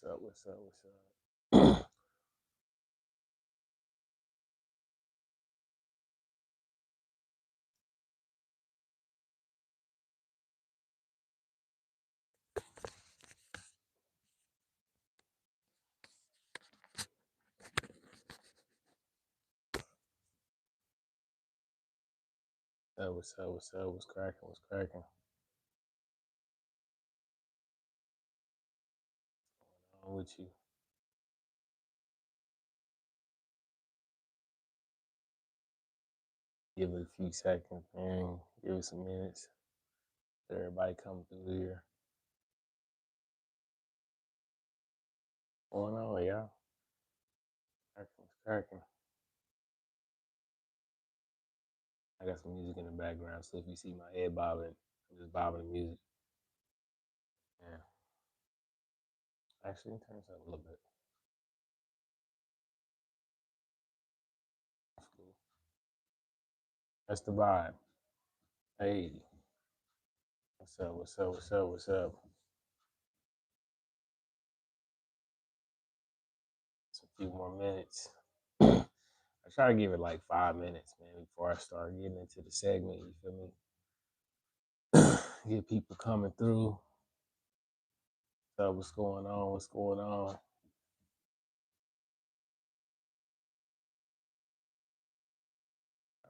What's up? What's up? What's up? What's up? What's up? What's cracking? What's cracking? What's wrong with you? Give it a few seconds, man. Give it some minutes. Let everybody come through here. What's going on, y'all? Cracking, what's cracking? I got some music in the background, so if you see my head bobbing, I'm just bobbing the music. Yeah. Actually, turn this up a little bit. That's cool. That's the vibe. Hey, what's up? What's up? What's up? What's up? It's a few more minutes. I try to give it like 5 minutes, man, before I start getting into the segment. You feel me? Get people coming through. So what's going on? What's going on?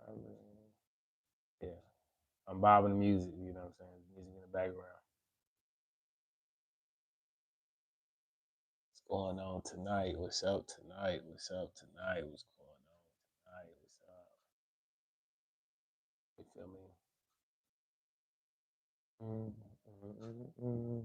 I mean, yeah, I'm bobbing the music. You know what I'm saying? Music in the background. What's going on tonight? What's up tonight? What's up tonight? What's going on tonight? What's up? You feel me? Mm, mm, mm, mm, mm.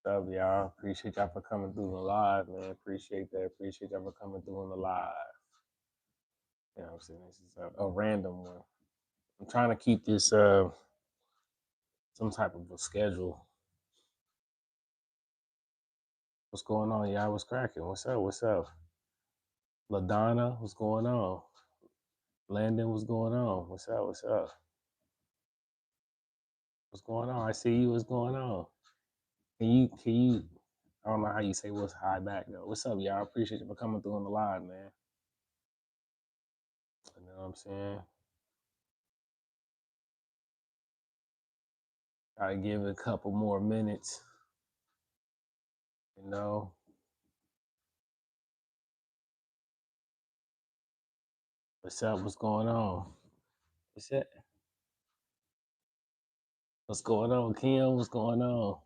What's up, y'all? Appreciate y'all for coming through the live, man. Appreciate that. Appreciate y'all for coming through on the live. You know what I'm saying? This is a random one. I'm trying to keep this some type of a schedule. What's going on, y'all? What's cracking? What's up? What's up? LaDonna, what's going on? Landon, what's going on? What's up? What's up? What's going on? I see you. What's going on? Can you I don't know how you say what's high back though. What's up, y'all? Appreciate you for coming through on the live, man. You know what I'm saying? Gotta give it a couple more minutes, you know. What's up? What's going on? What's that? What's going on, Kim? What's going on?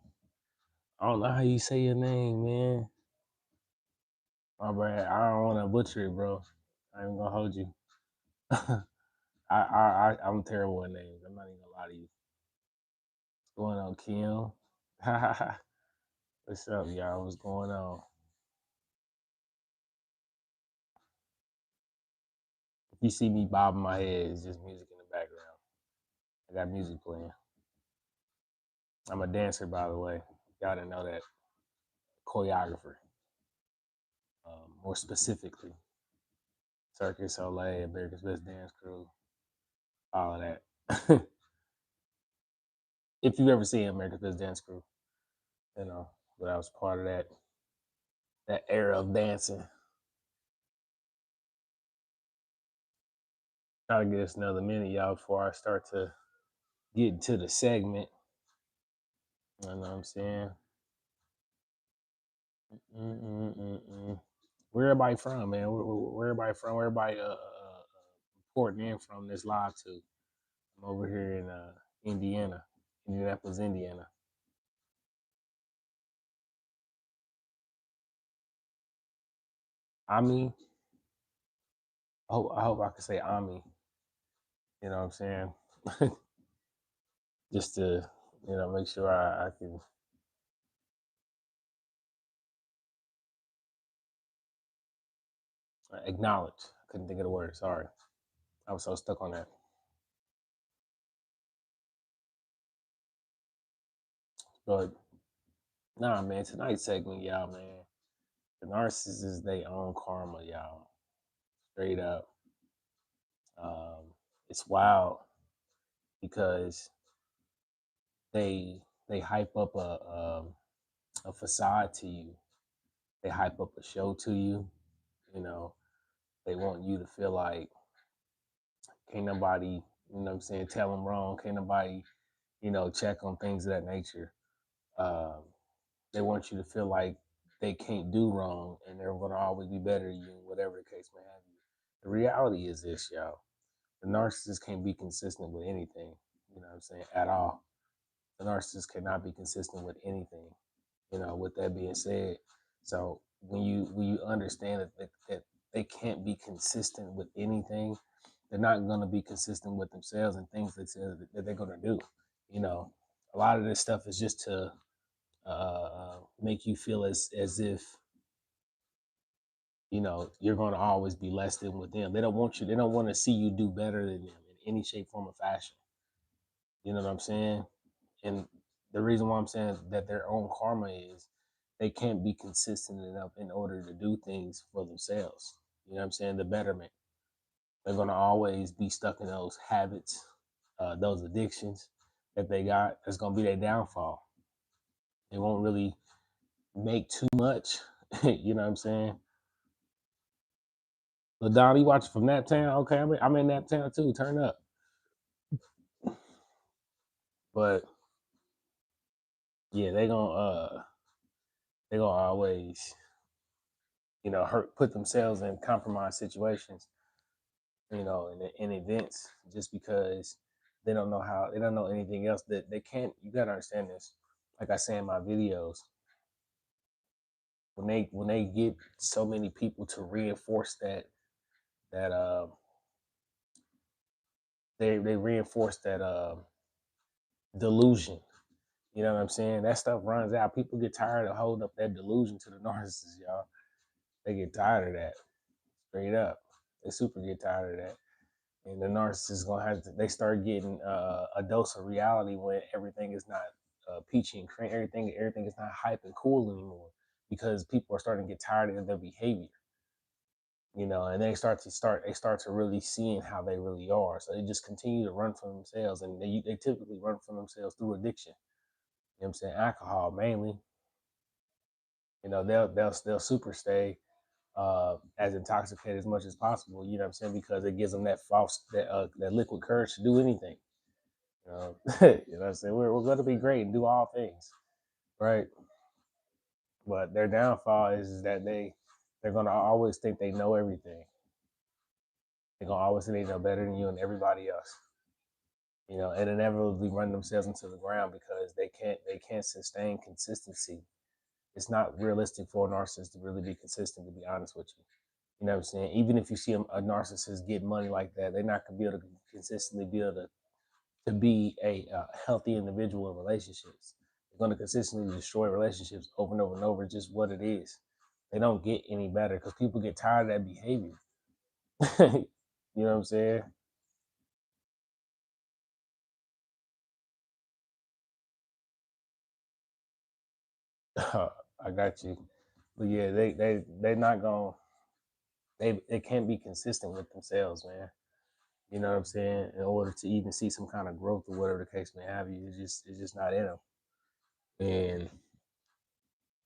I don't know how you say your name, man. My bad. I don't want to butcher it, bro. I ain't gonna hold you. I'm terrible at names. I'm not even gonna lie to you. What's going on, Kim? What's up, y'all? What's going on? If you see me bobbing my head, it's just music in the background. I got music playing. I'm a dancer, by the way. Y'all didn't know that. Choreographer, more specifically. Circus Soleil, America's Best Dance Crew, all of that. If you've ever seen America's Best Dance Crew, you know, but I was part of that era of dancing. Try to get us another minute, y'all, before I start to get into the segment. You know what I'm saying? Mm-mm-mm-mm. Where everybody from, man? Where everybody from? Where everybody reporting in from this live to? I'm over here in Indiana, Indianapolis, Indiana. Ami, I hope I can say Ami. You know what I'm saying? Just to make sure I can acknowledge. I couldn't think of the word. Sorry, I was so stuck on that. But nah, man. Tonight's segment, y'all, man. The narcissist is their own karma, y'all. Straight up. Um, it's wild because they hype up a facade to you. They hype up a show to you. You know, they want you to feel like can't nobody, you know what I'm saying, tell them wrong. Can't nobody, check on things of that nature. Um, they want you to feel like they can't do wrong and they're going to always be better than you, whatever the case may have you. The reality is this, y'all. The narcissist can't be consistent with anything, you know what I'm saying, at all. The narcissist cannot be consistent with anything. With that being said, so when you understand that they can't be consistent with anything, they're not going to be consistent with themselves and things that they're going to do. You know, a lot of this stuff is just to make you feel as if you're going to always be less than with them. They don't want you. They don't want to see you do better than them in any shape, form, or fashion. You know what I'm saying? And the reason why I'm saying that their own karma is they can't be consistent enough in order to do things for themselves. You know what I'm saying? The betterment. They're going to always be stuck in those habits, those addictions that they got. That's going to be their downfall. They won't really make too much. You know what I'm saying? LaDon, you watching from that town? Okay, I'm in that town too. Turn up. But yeah, they gonna always put themselves in compromised situations, in events just because they don't know anything else that they can't. You gotta understand this. Like I say in my videos, when they get so many people to reinforce that they reinforce that delusion. You know what I'm saying? That stuff runs out. People get tired of holding up that delusion to the narcissist, y'all. They get tired of that. Straight up. They super get tired of that. And the narcissist gonna have to. They start getting a dose of reality when everything is not peachy and cream. Everything is not hype and cool anymore because people are starting to get tired of their behavior. And they start to really seeing how they really are. So they just continue to run from themselves, and they typically run from themselves through addiction. You know what I'm saying? Alcohol mainly. They'll super stay as intoxicated as much as possible. You know what I'm saying? Because it gives them that liquid courage to do anything. You know what I'm saying? We're going to be great and do all things, right? But their downfall is that they're going to always think they know everything. They're going to always think they know better than you and everybody else. And inevitably run themselves into the ground because they can't sustain consistency. It's not realistic for a narcissist to really be consistent, to be honest with you. You know what I'm saying? Even if you see a narcissist get money like that, they're not going to be able to consistently be able to be a healthy individual in relationships. They're going to consistently destroy relationships over and over and over, just what it is. They don't get any better because people get tired of that behavior. You know what I'm saying? I got you. But yeah, they not going they can't be consistent with themselves, man. You know what I'm saying? In order to even see some kind of growth or whatever the case may have you, it's just not in them. And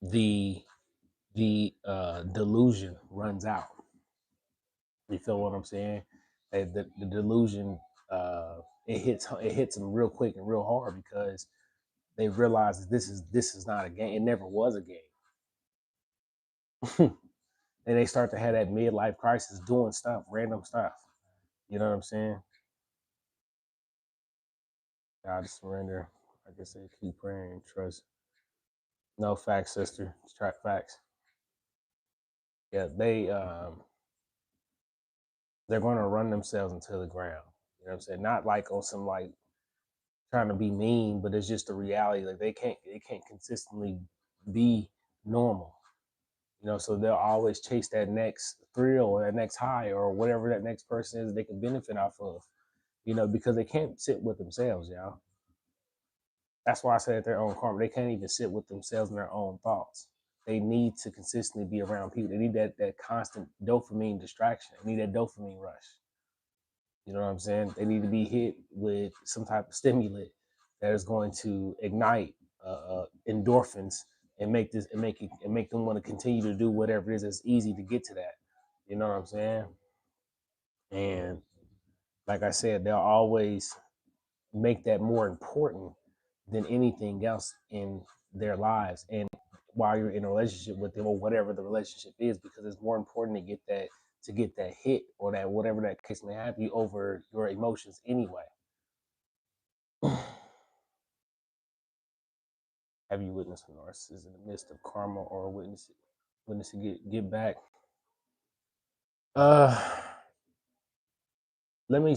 the delusion runs out. You feel what I'm saying? The delusion it hits them real quick and real hard because they realize that this is not a game. It never was a game. And they start to have that midlife crisis, doing stuff, random stuff. You know what I'm saying? God surrender. Like I said, keep praying, trust. No facts, sister. Track facts. Yeah, they're gonna run themselves into the ground. You know what I'm saying? Not like on some like trying to be mean, but it's just the reality. Like they can't consistently be normal. So they'll always chase that next thrill or that next high or whatever that next person is they can benefit off of. Because they can't sit with themselves, y'all. That's why I say that their own karma. They can't even sit with themselves and their own thoughts. They need to consistently be around people. They need that constant dopamine distraction. They need that dopamine rush. You know what I'm saying? They need to be hit with some type of stimulant that is going to ignite endorphins and make them want to continue to do whatever it is that's easy to get to that. You know what I'm saying? And like I said, they'll always make that more important than anything else in their lives. And while you're in a relationship with them or whatever the relationship is, because it's more important to get that hit or that whatever that case may have you over your emotions anyway. Have you witnessed a narcissist in the midst of karma or witness it get back? Uh, let me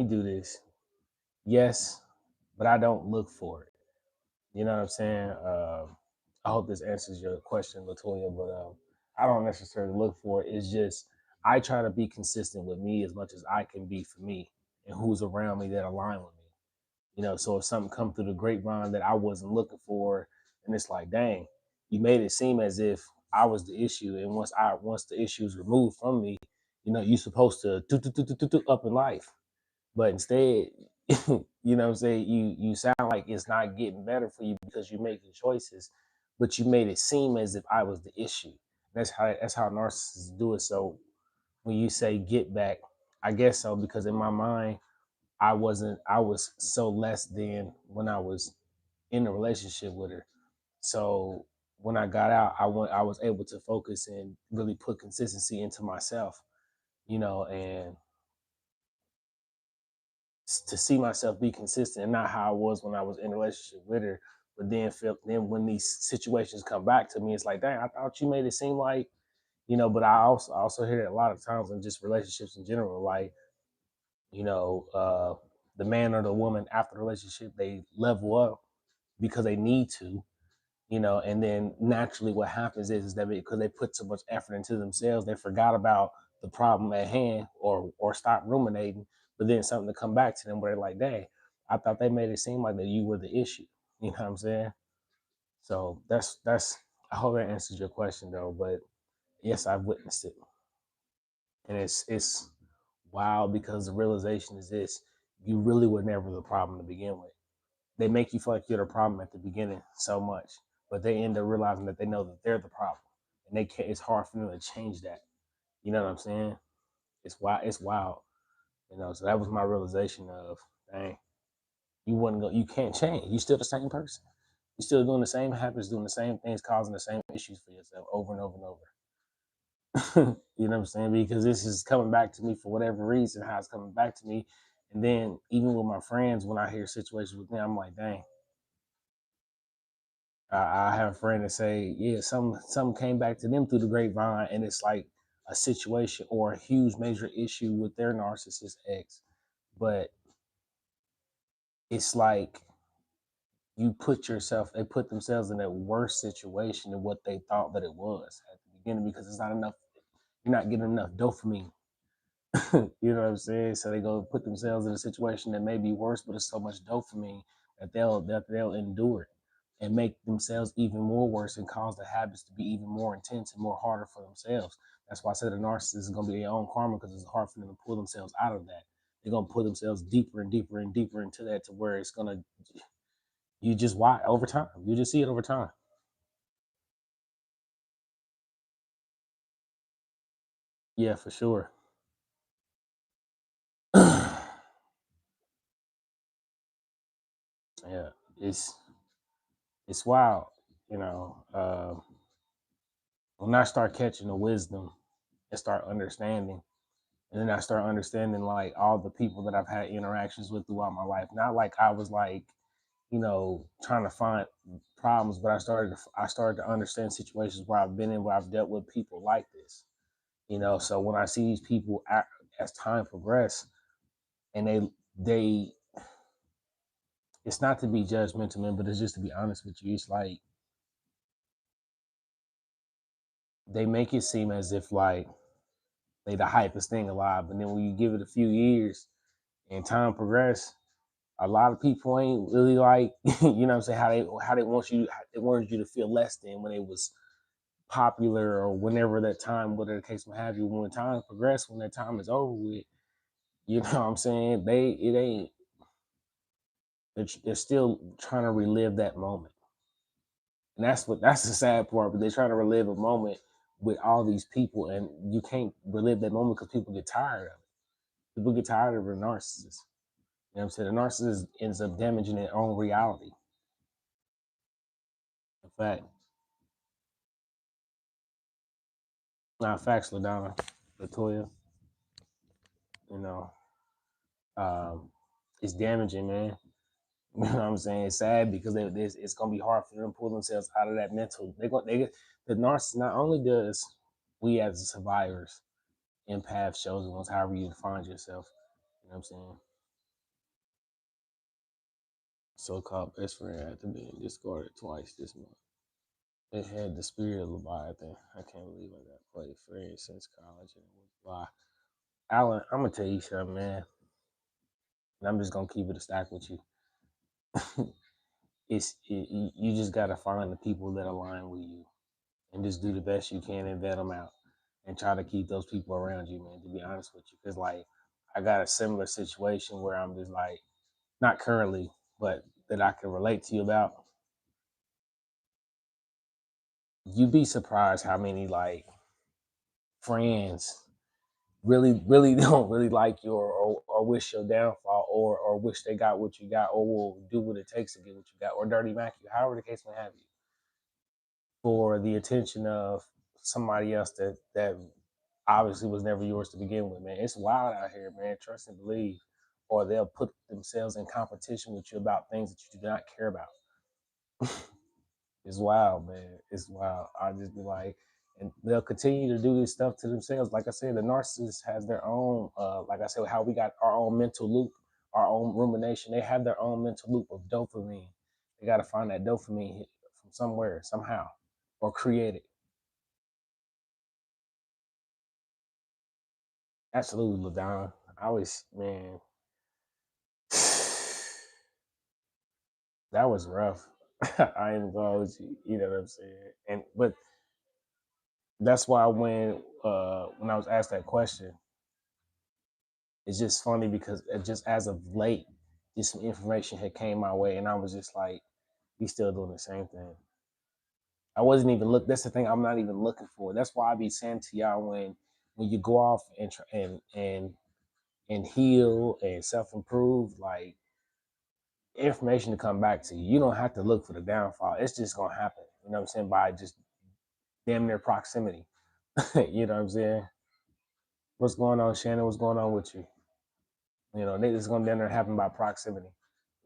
do this. Yes, but I don't look for it. You know what I'm saying? I hope this answers your question, Latoya. But I don't necessarily look for it. It's just I try to be consistent with me as much as I can be for me and who's around me that align with me. You know, so if something come through the grapevine that I wasn't looking for, and it's like, dang, you made it seem as if I was the issue, and once the issue is removed from me, you know, you're supposed to do up in life, but instead, you know what I'm saying, you sound like it's not getting better for you because you're making choices, but you made it seem as if I was the issue. That's how narcissists do it. So when you say get back, I guess so, because in my mind I was so less than when I was in a relationship with her. So when I got out, I was able to focus and really put consistency into myself, you know, and to see myself be consistent and not how I was when I was in a relationship with her. But then when these situations come back to me, it's like, dang, I thought you made it seem like, you know, but I also hear it a lot of times in just relationships in general, like, you know, the man or the woman after the relationship, they level up because they need to, you know, and then naturally what happens is that because they put so much effort into themselves, they forgot about the problem at hand or stop ruminating, but then something to come back to them where they're like, dang, I thought they made it seem like that you were the issue. You know what I'm saying? So that's I hope that answers your question though. But yes, I've witnessed it. And it's wild because the realization is this: you really were never the problem to begin with. They make you feel like you're the problem at the beginning so much, but they end up realizing that they know that they're the problem, and they can't. It's hard for them to change that. You know what I'm saying? It's wild. It's wild. You know. So that was my realization of, dang, you wouldn't go. You can't change. You're still the same person. You're still doing the same habits, doing the same things, causing the same issues for yourself over and over and over. You know what I'm saying? Because this is coming back to me for whatever reason, how it's coming back to me. And then even with my friends, when I hear situations with them, I'm like, dang, I have a friend that say, yeah, some came back to them through the grapevine, and it's like a situation or a huge major issue with their narcissist ex, but it's like they put themselves in a worse situation than what they thought that it was at the beginning because it's not enough. You're not getting enough dopamine. You know what I'm saying? So they go put themselves in a situation that may be worse, but it's so much dopamine that they'll endure it and make themselves even more worse and cause the habits to be even more intense and more harder for themselves. That's why I said a narcissist is gonna be their own karma because it's hard for them to pull themselves out of that. They're gonna put themselves deeper and deeper and deeper into that to where it's gonna you just watch over time. You just see it over time. Yeah, for sure. Yeah, it's it's wild, you know. When I start catching the wisdom and start understanding, and then I start understanding like all the people that I've had interactions with throughout my life. Not like I was like, you know, trying to find problems, but I started to understand situations where I've been in where I've dealt with people like this. You know, so when I see these people as time progress, and they it's not to be judgmental, man, but it's just to be honest with you. It's like they make it seem as if like they the hypest thing alive, but then when you give it a few years and time progress, a lot of people ain't really like you know what I'm saying how they wanted you to feel less than when it was popular or whenever that time, whatever the case may have you. When time progress, when that time is over with, you know what I'm saying? They it ain't they're still trying to relive that moment. And that's the sad part. But they're trying to relive a moment with all these people, and you can't relive that moment because people get tired of it. People get tired of a narcissist. You know what I'm saying? The narcissist ends up damaging their own reality. In fact, not facts, LaDonna, Latoya, you know, um, it's damaging, man. You know what I'm saying? It's sad because it's gonna be hard for them to pull themselves out of that mental. The narcissist. Not only does we as survivors, empaths, chosen ones, however you define yourself, you know what I'm saying? So-called best friend after being discarded twice this month. It had the spirit of Leviathan. I can't believe I got played friends since college and it was why. Alan, I'm gonna tell you something, man. And I'm just gonna keep it a stack with you. You just gotta find the people that align with you, and just do the best you can and vet them out, and try to keep those people around you, man. To be honest with you, because like I got a similar situation where I'm just like not currently, but that I can relate to you about. You'd be surprised how many like friends really don't really like you or wish your downfall or wish they got what you got or will do what it takes to get what you got or dirty Mac you, however the case may have you, for the attention of somebody else that obviously was never yours to begin with, man. It's wild out here, man. Trust and believe. Or they'll put themselves in competition with you about things that you do not care about. It's wild, man. It's wild. I just be like, and they'll continue to do this stuff to themselves. Like I said, the narcissist has their own, like I said, how we got our own mental loop, our own rumination. They have their own mental loop of dopamine. They got to find that dopamine hit from somewhere, somehow, or create it. Absolutely, LaDonna. I was, man, that was rough. I ain't gonna hold you. You know what I'm saying? And but that's why when I was asked that question, it's just funny because just as of late, just some information had came my way, and I was just like, "We still doing the same thing." I wasn't even look. That's the thing. I'm not even looking for. That's why I be saying to y'all when you go off and and heal and self improve, like information to come back to you. You don't have to look for the downfall. It's just gonna happen. You know what I'm saying? By just damn near proximity. You know what I'm saying? What's going on, Shannon? What's going on with you? You know, it's gonna damn near happen by proximity.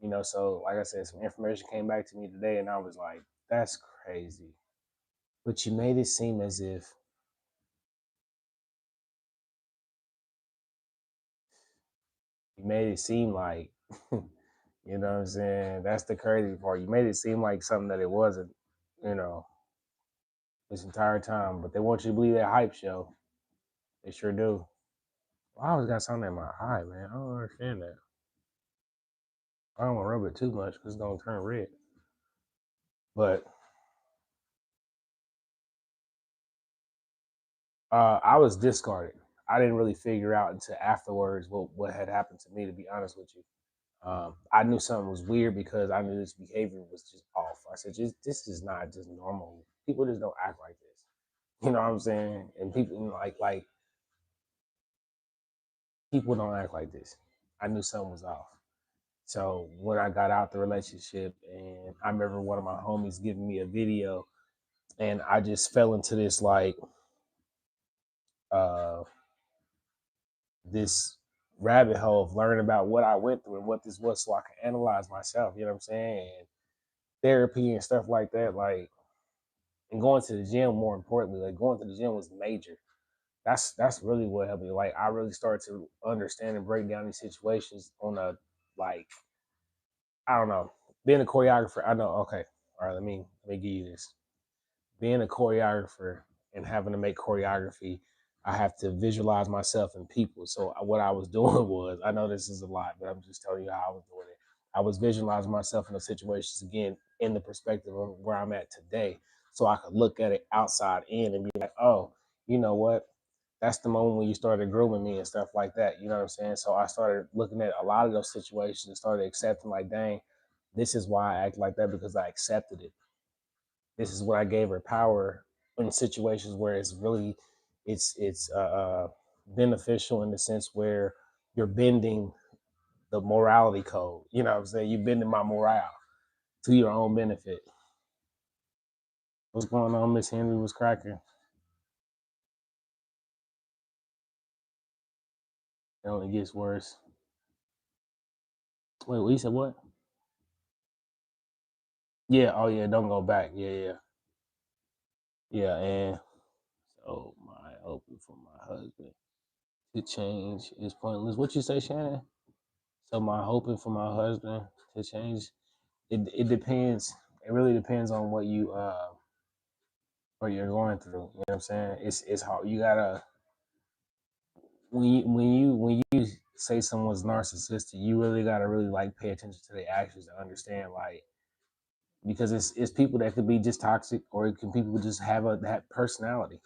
You know, so like I said, some information came back to me today, and I was like, "That's crazy." But you made it seem as if you made it seem like, you know what I'm saying? That's the crazy part. You made it seem like something that it wasn't. You know, this entire time, but they want you to believe that hype show. They sure do. Well, I always got something in my eye, man. I don't understand that. I don't want to rub it too much because it's gonna turn red. But I was discarded. I didn't really figure out until afterwards what had happened to me. To be honest with you, I knew something was weird because I knew this behavior was just off. I said, just this is not just normal. People just don't act like this. You know what I'm saying? And people like people don't act like this. I knew something was off. So when I got out the relationship, and I remember one of my homies giving me a video, and I just fell into this like uh this rabbit hole of learning about what I went through and what this was, so I can analyze myself. You know what I'm saying? And therapy and stuff like that, like, and going to the gym. More importantly, like going to the gym was major. That's really what helped me. Like I really started to understand and break down these situations on a like I don't know. Being a choreographer, I know. Okay, all right. Let me give you this. Being a choreographer and having to make choreography, I have to visualize myself in people. So what I was doing was, I know this is a lot, but I'm just telling you how I was doing it. I was visualizing myself in those situations again in the perspective of where I'm at today, so I could look at it outside in and be like, oh, you know what? That's the moment when you started grooming me and stuff like that. You know what I'm saying? So I started looking at a lot of those situations and started accepting, like, dang, This is why I act like that, because I accepted it. This is what I gave her power in situations where it's beneficial in the sense where you're bending the morality code. You know what I'm saying? You're bending my morale to your own benefit. What's going on, Miss Henry? Was cracking? It only gets worse. Wait, what you said? What? Yeah. Oh yeah. Don't go back. Yeah, yeah, yeah. And so my hoping for my husband to change is pointless. What you say, Shannon? So my hoping for my husband to change. It depends. It really depends on what you're going through. You know what I'm saying? It's hard. You gotta when you say someone's narcissistic, you really gotta really like pay attention to their actions to understand, like, because it's people that could be just toxic, or it can people just have that personality.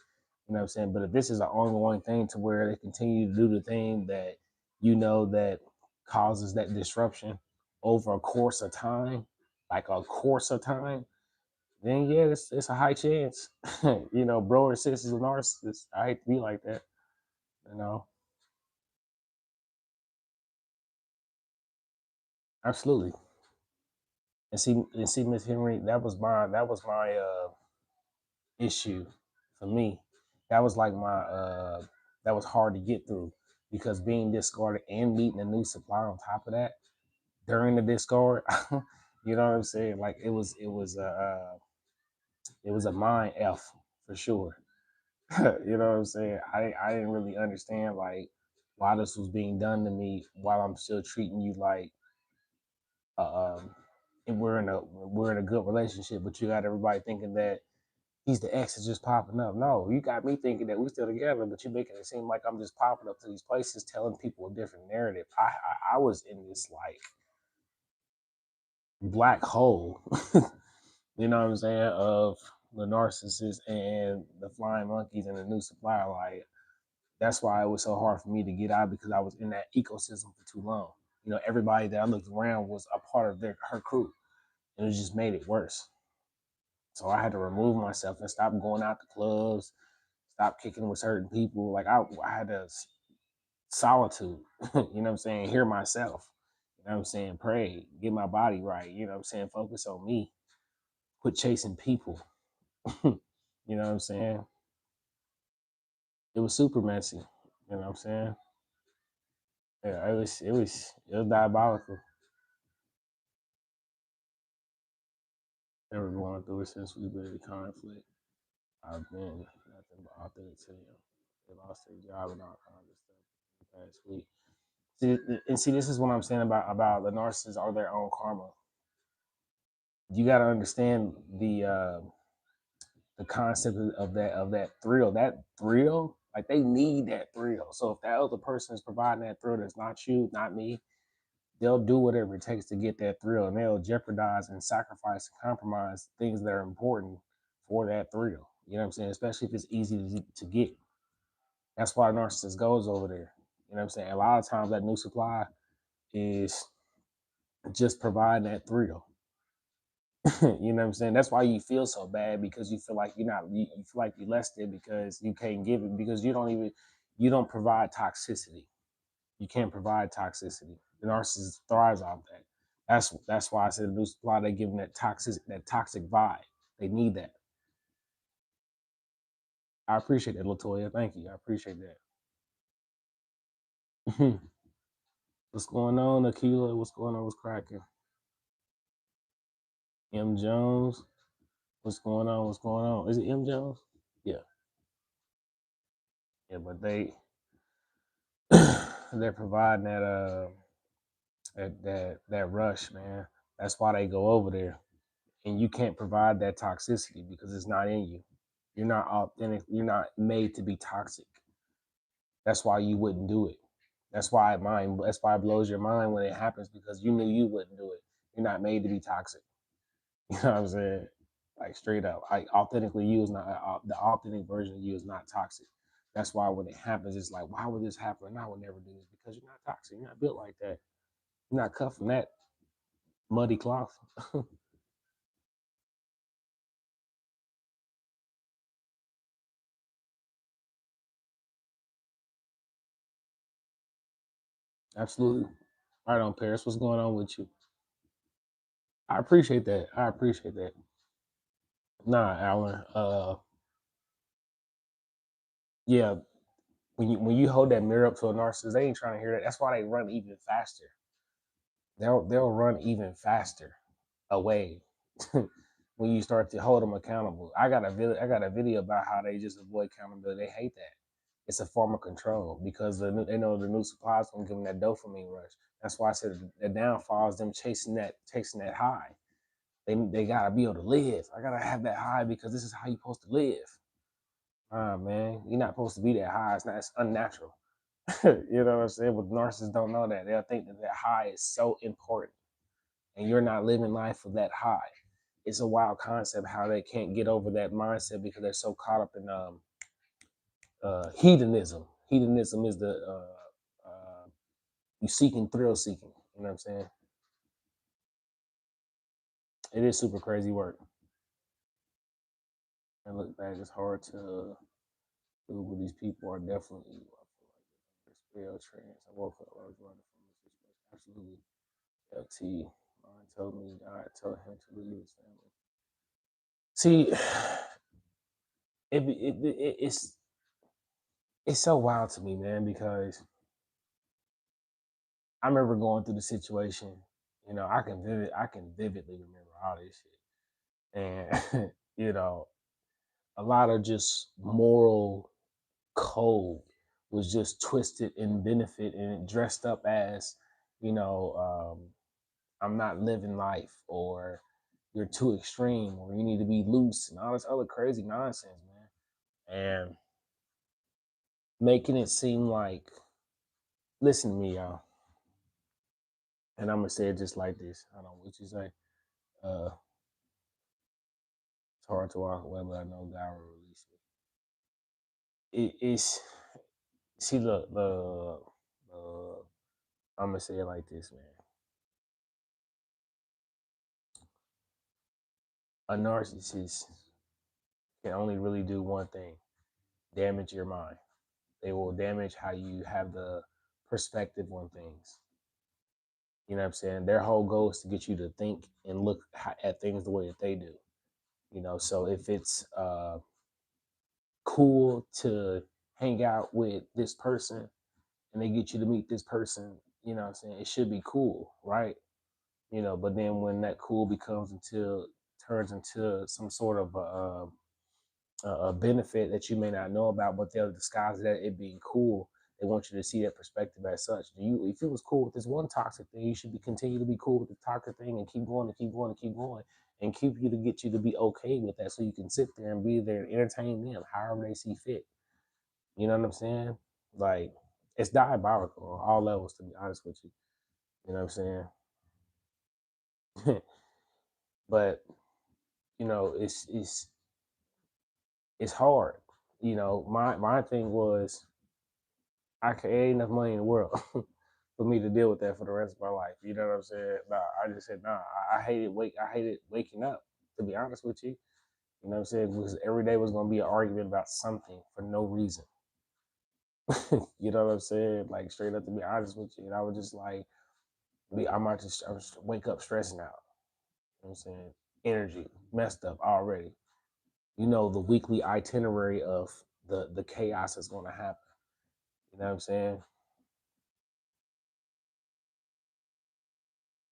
You know what I'm saying? But if this is an ongoing thing to where they continue to do the thing that that causes that disruption over a course of time, like a course of time, then yeah, it's a high chance. Bro or sis is a narcissist. I hate to be like that. You know, absolutely. And see, Miss Henry, that was my issue for me. That was like that was hard to get through, because being discarded and meeting a new supply on top of that during the discard, you know what I'm saying? Like it was a mind f for sure. You know what I'm saying? I didn't really understand, like, why this was being done to me while I'm still treating you like and we're in a good relationship, but you got everybody thinking that he's the ex is just popping up. No, you got me thinking that we still together, but you're making it seem like I'm just popping up to these places telling people a different narrative. I was in this like black hole, you know what I'm saying, of the narcissist and the flying monkeys and the new supplier. Like, that's why it was so hard for me to get out, because I was in that ecosystem for too long. Everybody that I looked around was a part of her crew, and it just made it worse. So I had to remove myself and stop going out to clubs, stop kicking with certain people. Like I had to solitude, you know what I'm saying? Hear myself, you know what I'm saying? Pray, get my body right, you know what I'm saying? Focus on me, quit chasing people, you know what I'm saying? It was super messy, you know what I'm saying? Yeah, it was diabolical. Never going through it since we've been in conflict. I've been nothing but authentic to them. They lost their job and all kinds of stuff the past week. See, this is what I'm saying about the narcissists are their own karma. You got to understand the concept of that thrill. That thrill, like, they need that thrill. So if that other person is providing that thrill, that's not you, not me, they'll do whatever it takes to get that thrill, and they'll jeopardize and sacrifice and compromise things that are important for that thrill. You know what I'm saying? Especially if it's easy to get. That's why a narcissist goes over there. You know what I'm saying? A lot of times that new supply is just providing that thrill. You know what I'm saying? That's why you feel so bad, because you feel like you feel like you're less than, because you can't give it, because you don't provide toxicity. You can't provide toxicity. The narcissist thrives off that. That's why I said the new supply, they give them that toxic vibe. They need that. I appreciate that, Latoya. Thank you. I appreciate that. What's going on, Akila? What's going on? What's cracking? M Jones. What's going on? What's going on? Is it M Jones? Yeah. Yeah, but they're providing that rush, man. That's why they go over there. And you can't provide that toxicity because it's not in you. You're not authentic. You're not made to be toxic. That's why you wouldn't do it. That's why it blows your mind when it happens, because you knew you wouldn't do it. You're not made to be toxic. You know what I'm saying? Like, straight up. Like, authentically you is not the authentic version of you is not toxic. That's why when it happens, it's like, why would this happen? And I would never do this, because you're not toxic. You're not built like that. You're not cut from that. Muddy cloth. Absolutely. Right on, Paris. What's going on with you? I appreciate that. I appreciate that. Nah, Alan. Yeah. When you hold that mirror up to a narcissist, they ain't trying to hear that. That's why they run even faster. They'll run even faster away when you start to hold them accountable. I got a video about how they just avoid accountability. They hate that. It's a form of control because they know the new supplies gonna give them that dopamine rush. That's why I said the downfall is them chasing that high. They gotta be able to live. I gotta have that high because this is how you're supposed to live. Man, you're not supposed to be that high. It's unnatural. You know what I'm saying? But narcissists don't know that. They'll think that high is so important, and you're not living life for that high. It's a wild concept how they can't get over that mindset because they're so caught up in hedonism. Hedonism is the you seeking thrill seeking. You know what I'm saying? It is super crazy work. And look back, it's hard to do, but these people are definitely spell trans. I woke up, I was running from this situation. Absolutely. LT, mine told me God told him to leave his family. See, it's so wild to me, man, because I remember going through the situation. You know, I can vividly remember all this shit, and you know, a lot of just moral code was just twisted in benefit and dressed up as, you know, I'm not living life, or you're too extreme, or you need to be loose, and all this other crazy nonsense, man. And making it seem like, listen to me, y'all, and I'm gonna say it just like this. I don't know what you say. Uh, it's hard to walk away, but I know God will release me. It's see the I'm gonna say it like this, man. A narcissist can only really do one thing: damage your mind. They will damage how you have the perspective on things. You know what I'm saying? Their whole goal is to get you to think and look at things the way that they do. You know, so if it's cool to hang out with this person and they get you to meet this person, you know what I'm saying? It should be cool, right? You know, but then when that cool becomes until turns into some sort of a benefit that you may not know about, but they'll disguise that it being cool. They want you to see that perspective as such. Do you, if it was cool with this one toxic thing, you should be continue to be cool with the toxic thing and keep going and keep going and keep going and keep you to get you to be okay with that, so you can sit there and be there and entertain them however they see fit. You know what I'm saying? Like, it's diabolical on all levels, to be honest with you. You know what I'm saying? But you know, it's hard. You know, my thing was ain't enough money in the world for me to deal with that for the rest of my life. You know what I'm saying? Nah, I just said nah. I hated waking up. To be honest with you, you know what I'm saying? Because every day was gonna be an argument about something for no reason. You know what I'm saying? Like, straight up, to be honest with you, and I was just like, I just wake up stressing out. You know what I'm saying? Energy messed up already. You know, the weekly itinerary of the chaos that's gonna happen. You know what I'm saying?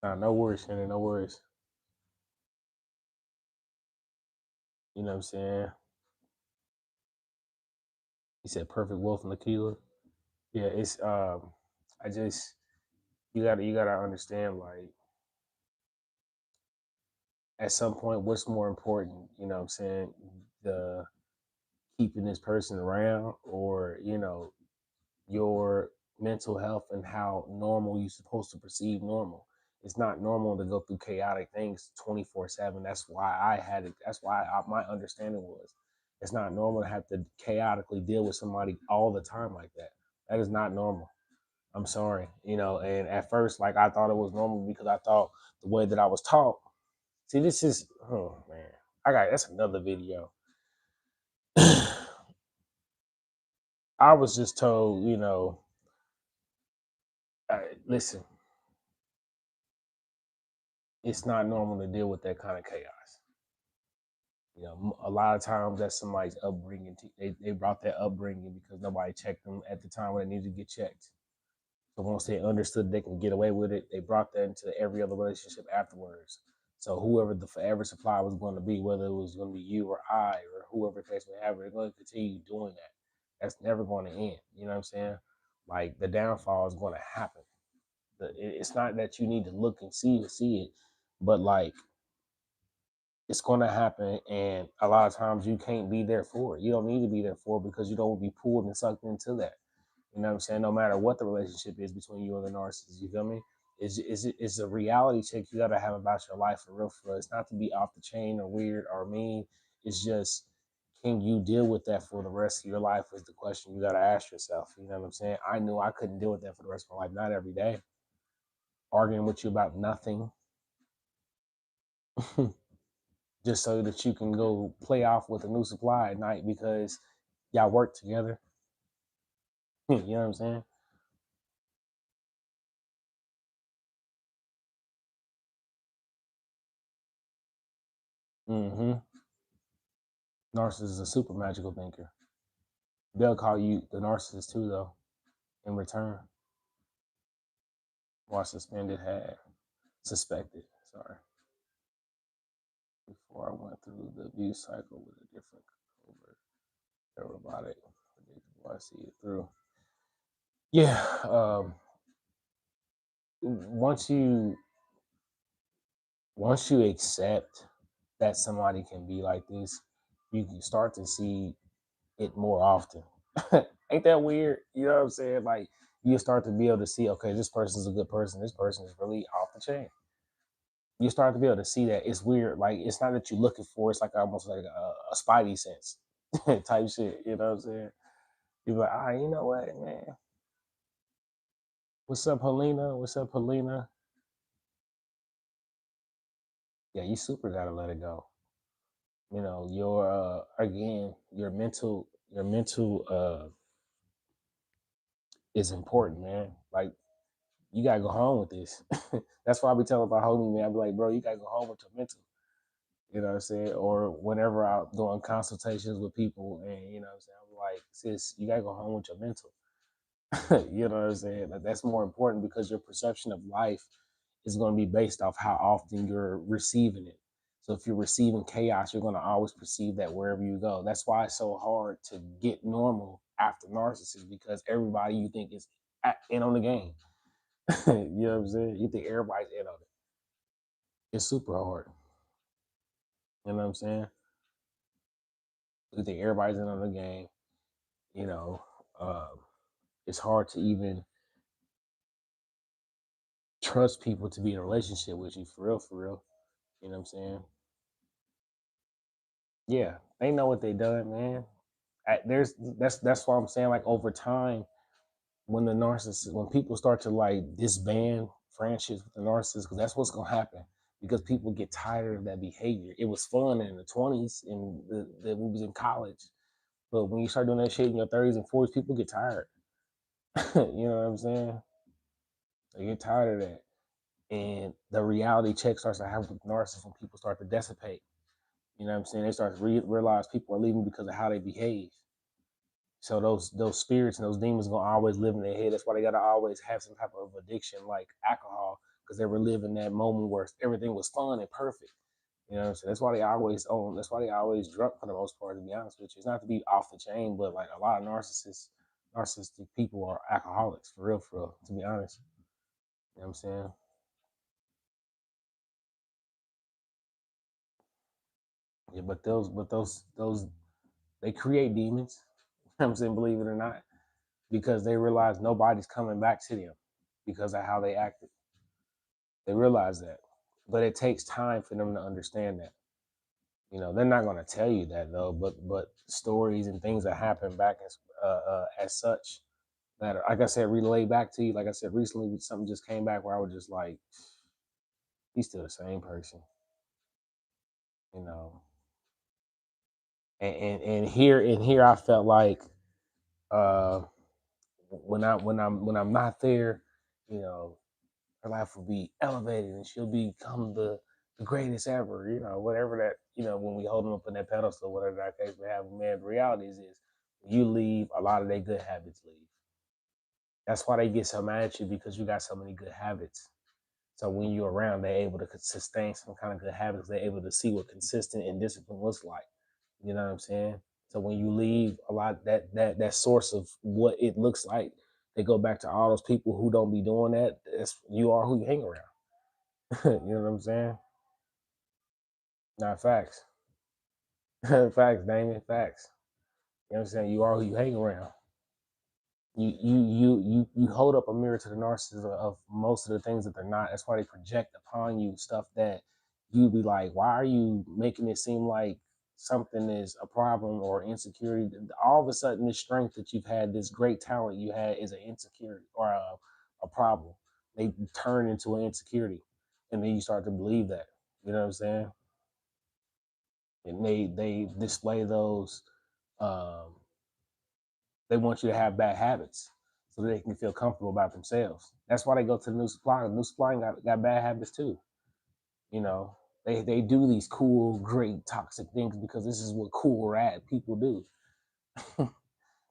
Nah, no worries, Shannon. No worries. You know what I'm saying? He said perfect wolf Nakila. Yeah, it's I just you gotta understand, like, at some point what's more important, you know what I'm saying? The keeping this person around, or, you know, your mental health and how normal you're supposed to perceive normal. It's not normal to go through chaotic things 24/7. That's why I had it. That's why my understanding was it's not normal to have to chaotically deal with somebody all the time like that. That is not normal. I'm sorry, you know. And at first, like I thought it was normal because I thought the way that I was taught. See, this is oh man, that's another video. I was just told, you know, listen, it's not normal to deal with that kind of chaos. You know, a lot of times that's somebody's upbringing. They brought that upbringing because nobody checked them at the time when they needed to get checked. So once they understood they can get away with it, they brought that into every other relationship afterwards. So whoever the forever supply was going to be, whether it was going to be you or I or whoever the case may have, they're going to continue doing that. That's never going to end. You know what I'm saying? Like the downfall is going to happen. It's not that you need to look and see to see it, but like it's going to happen. And a lot of times you can't be there for it. You don't need to be there for it because you don't be pulled and sucked into that. You know what I'm saying? No matter what the relationship is between you and the narcissist, you feel me? It's a reality check you gotta have about your life for real. For real. It's not to be off the chain or weird or mean. It's just, can you deal with that for the rest of your life? Is the question you gotta ask yourself. You know what I'm saying? I knew I couldn't deal with that for the rest of my life. Not every day. Arguing with you about nothing, just so that you can go play off with a new supply at night because y'all work together. You know what I'm saying? Mm-hmm. Narcissist is a super magical thinker. They'll call you the narcissist too, though, in return. Or suspended had suspected. Sorry. Before I went through the abuse cycle with a different covert, they're robotic, predictable. I see it through. Yeah. Once you once you accept that somebody can be like this, you can start to see it more often. Ain't that weird? You know what I'm saying? Like you start to be able to see, okay, this person's a good person. This person is really off the chain. You start to be able to see that. It's weird. Like it's not that you're looking for. It's like almost like a spidey sense type shit. You know what I'm saying? You're like, ah, you know what, man? What's up, Helena? What's up, Helena? Yeah, you super gotta let it go. You know, your again, your mental is important, man. Like you gotta go home with this. That's why I be telling my homie, man. I be like, bro, you gotta go home with your mental. You know what I'm saying? Or whenever I'm doing consultations with people, and you know what I'm saying, I'm like, sis, you gotta go home with your mental. You know what I'm saying? Like, that's more important because your perception of life is going to be based off how often you're receiving it. So if you're receiving chaos, you're going to always perceive that wherever you go. That's why it's so hard to get normal after narcissism because everybody you think is in on the game. You know what I'm saying? You think everybody's in on it. It's super hard. You know what I'm saying? You think everybody's in on the game. You know, um, it's hard to even trust people to be in a relationship with you for real, for real. You know what I'm saying? Yeah, they know what they done, man. There's that's why I'm saying like over time, when the narcissist, when people start to like disband friendships with the narcissist, because that's what's gonna happen. Because people get tired of that behavior. It was fun in the 20s and the we was in college, but when you start doing that shit in your 30s and 40s, people get tired. You know what I'm saying? They get tired of that, and the reality check starts to happen with narcissists when people start to dissipate. You know what I'm saying? They start to realize people are leaving because of how they behave. So those spirits and those demons gonna always live in their head. That's why they gotta always have some type of addiction like alcohol, because they were living that moment where everything was fun and perfect. You know what I'm saying? That's why they always own. That's why they always drunk for the most part. To be honest with you, it's not to be off the chain, but like a lot of narcissistic people are alcoholics for real, for real. To be honest, you know what I'm saying? Yeah, but those they create demons. You know what I'm saying, believe it or not, because they realize nobody's coming back to them because of how they acted. They realize that, but it takes time for them to understand that. You know, they're not going to tell you that though. But stories and things that happen back as such, that, like I said, relay back to you. Like I said, recently something just came back where I was just like, he's still the same person, you know. And here I felt like uh when I'm not there, you know, her life will be elevated and she'll become the greatest ever, you know, whatever that, you know, when we hold them up in that pedestal, whatever that case may have. Man, the reality is when you leave, a lot of their good habits leave. That's why they get so mad at you, because you got so many good habits. So when you're around, they're able to sustain some kind of good habits. They're able to see what consistent and discipline looks like. You know what I'm saying? So when you leave, a lot that source of what it looks like, they go back to all those people who don't be doing that. You are who you hang around. You know what I'm saying? Not facts. Facts, Damien. Facts. You know what I'm saying? You are who you hang around. You hold up a mirror to the narcissist of most of the things that they're not. That's why they project upon you stuff that you be like, why are you making it seem like something is a problem or insecurity? All of a sudden, this strength that you've had, this great talent you had, is an insecurity or a problem. They turn into an insecurity, and then you start to believe that. You know what I'm saying? And they display those. Um, they want you to have bad habits so they can feel comfortable about themselves. That's why they go to the new supply. The new supply got bad habits too. You know, they do these cool, great, toxic things because this is what cool, rad people do.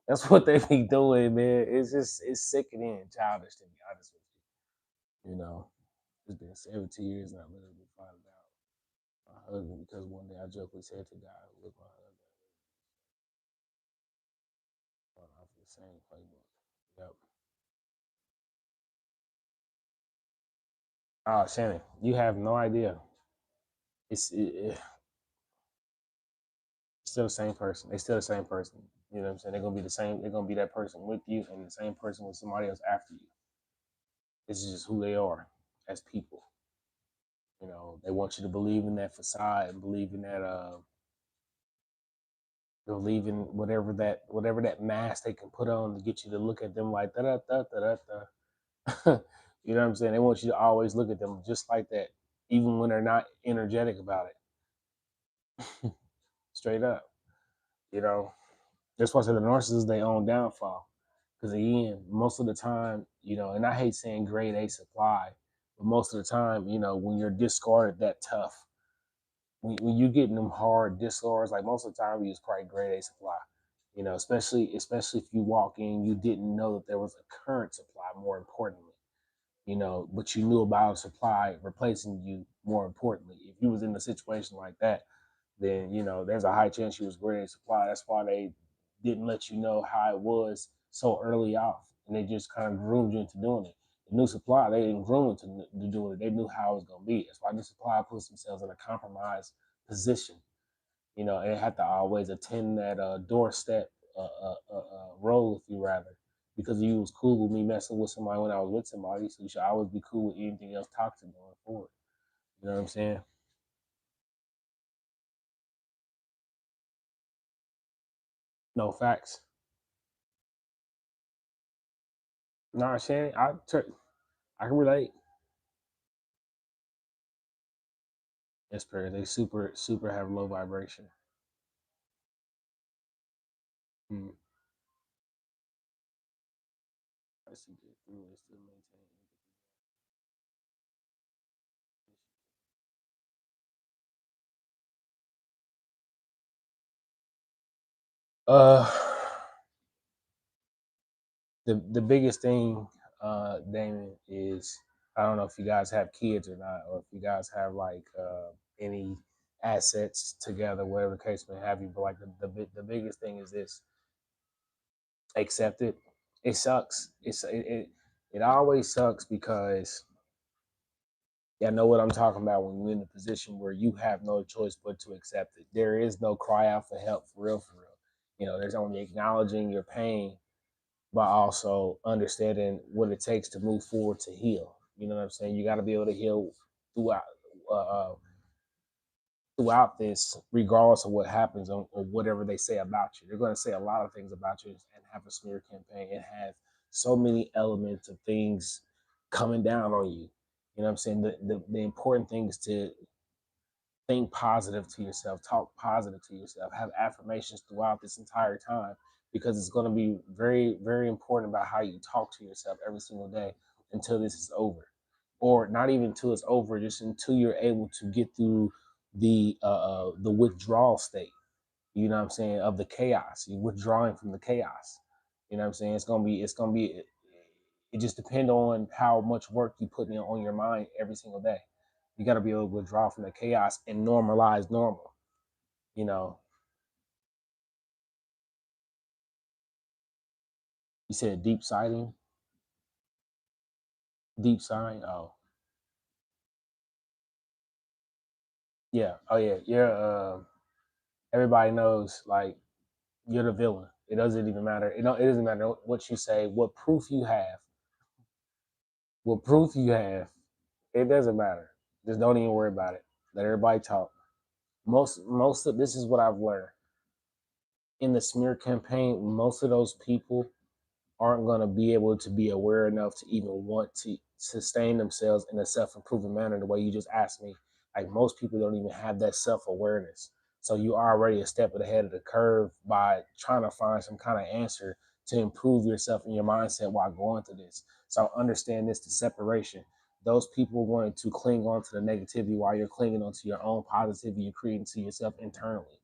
That's what they be doing, man. It's sickening and childish, to be honest with you. You know, it's been 17 years and I literally found out my husband, because one day I jokingly said to God who was my husband, off the same playbook. Yep. Oh, Shannon, you have no idea. It's still the same person. They still the same person. You know what I'm saying? They're gonna be the same. They're gonna be that person with you, and the same person with somebody else after you. This is just who they are as people. You know, they want you to believe in that facade and believe in whatever that mask they can put on to get you to look at them like da da da da da. You know what I'm saying? They want you to always look at them just like that, even when they're not energetic about it. Straight up. You know, that's why I said the narcissist is their own downfall. Because again, most of the time, you know, and I hate saying grade A supply, but most of the time, you know, when you're discarded that tough, when you getting them hard discards, like most of the time, you was probably grade A supply. You know, especially if you walk in, you didn't know that there was a current supply. More importantly, you know, but you knew about a supply replacing you. More importantly, if you was in a situation like that, then you know there's a high chance you was grade A supply. That's why they didn't let you know how it was so early off, and they just kind of groomed you into doing it. The new supply, they didn't groom into doing it. They knew how it was going to be. That's why new supply puts themselves in a compromised position. You know, and they have to always attend that doorstep role, if you rather, because you was cool with me messing with somebody when I was with somebody, so you should always be cool with anything else toxic going forward. You know what I'm saying? No facts. Nah, Shannon, I can relate. Yes, prayer. They super have low vibration. Hmm. I see get through and still maintain. Uh, the biggest thing, Damon, is I don't know if you guys have kids or not, or if you guys have like any assets together, whatever the case may have you. But like the biggest thing is this: accept it. It sucks. It always sucks because I know what I'm talking about when you're in a position where you have no choice but to accept it. There is no cry out for help, for real, for real. You know, there's only acknowledging your pain, but also understanding what it takes to move forward to heal. You know what I'm saying? You got to be able to heal throughout uh, uh, throughout this, regardless of what happens or whatever they say about you. They're going to say a lot of things about you and have a smear campaign and have so many elements of things coming down on you. You know what I'm saying? The important thing is to think positive to yourself, talk positive to yourself, have affirmations throughout this entire time, because it's going to be very, very important about how you talk to yourself every single day until this is over, or not even until it's over, just until you're able to get through the withdrawal state. You know what I'm saying, of the chaos. You're withdrawing from the chaos. You know what I'm saying? It just depends on how much work you put in on your mind every single day. You got to be able to withdraw from the chaos and normalize normal. You know, you said deep sighting, deep sighing. Oh, yeah. Oh, yeah. Everybody knows, like, you're the villain. It doesn't even matter. It doesn't matter what you say, what proof you have, what proof you have. It doesn't matter. Just don't even worry about it. Let everybody talk. Most of this is what I've learned in the smear campaign. Most of those people aren't going to be able to be aware enough to even want to sustain themselves in a self-improving manner the way you just asked me. Like, most people don't even have that self-awareness. So you are already a step ahead of the curve by trying to find some kind of answer to improve yourself and your mindset while going through this. So understand this, the separation. Those people wanting to cling on to the negativity while you're clinging onto your own positivity you're creating to yourself internally.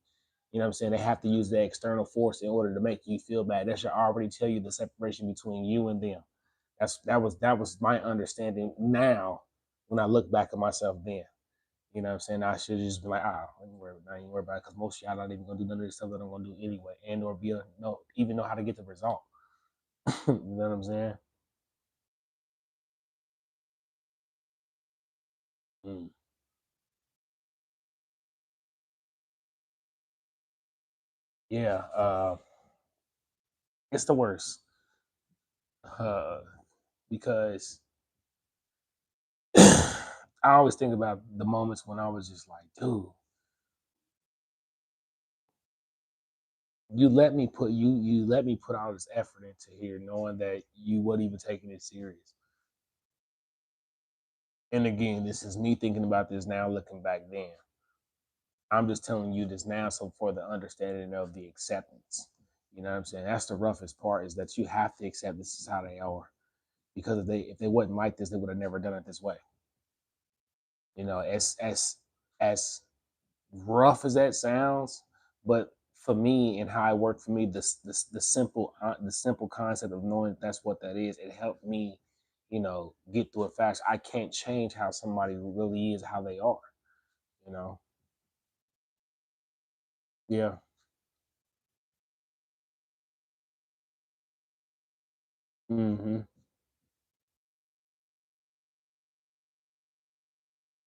You know what I'm saying? They have to use that external force in order to make you feel bad. That should already tell you the separation between you and them. That was my understanding now when I look back at myself then. You know what I'm saying? I should just be like, I ain't worry about it, because most of y'all not even gonna do none of this stuff that I'm gonna do anyway, and or even know how to get the result. You know what I'm saying? Mm. Yeah, it's the worst, uh, because I always think about the moments when I was just like, dude, you let me put all this effort into here, knowing that you weren't even taking it serious. And again, this is me thinking about this now, looking back then. I'm just telling you this now, so for the understanding of the acceptance. You know what I'm saying? That's the roughest part, is that you have to accept this is how they are. Because if they wasn't like this, they would have never done it this way. You know, as rough as that sounds, but for me and how it worked for me, the simple concept of knowing that's what that is, it helped me, get through it fast. I can't change how somebody really is, how they are. You know, yeah. Hmm.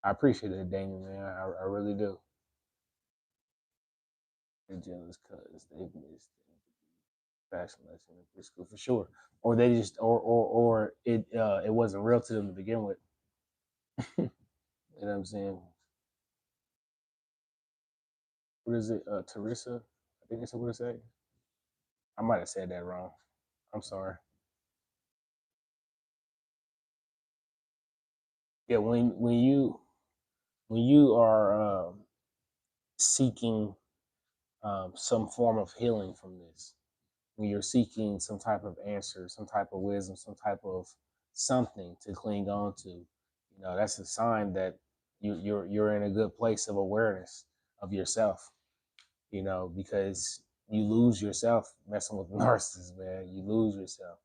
I appreciate it, Damon, man. I really do. They're jealous because they missed fashion lesson in preschool for sure, or they just or it wasn't real to them to begin with. You know what I'm saying? What is it? Teresa? I think that's what it say. I might have said that wrong. I'm sorry. Yeah, when you are seeking some form of healing from this, when you're seeking some type of answer, some type of wisdom, some type of something to cling on to, that's a sign that you're in a good place of awareness of yourself. Because you lose yourself messing with narcissists, man. You lose yourself,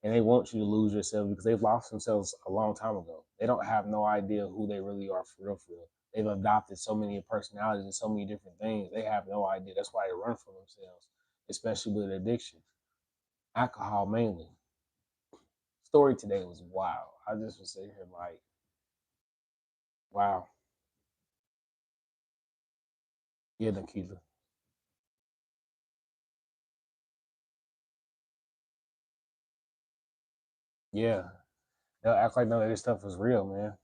and they want you to lose yourself because they've lost themselves a long time ago. They don't have no idea who they really are for real, for real. They've adopted so many personalities and so many different things. They have no idea. That's why they run from themselves, especially with addiction, alcohol mainly. Story today was wild. I just was sitting here like, wow. Yeah, Nikita. Yeah, they'll act like none of this stuff is real,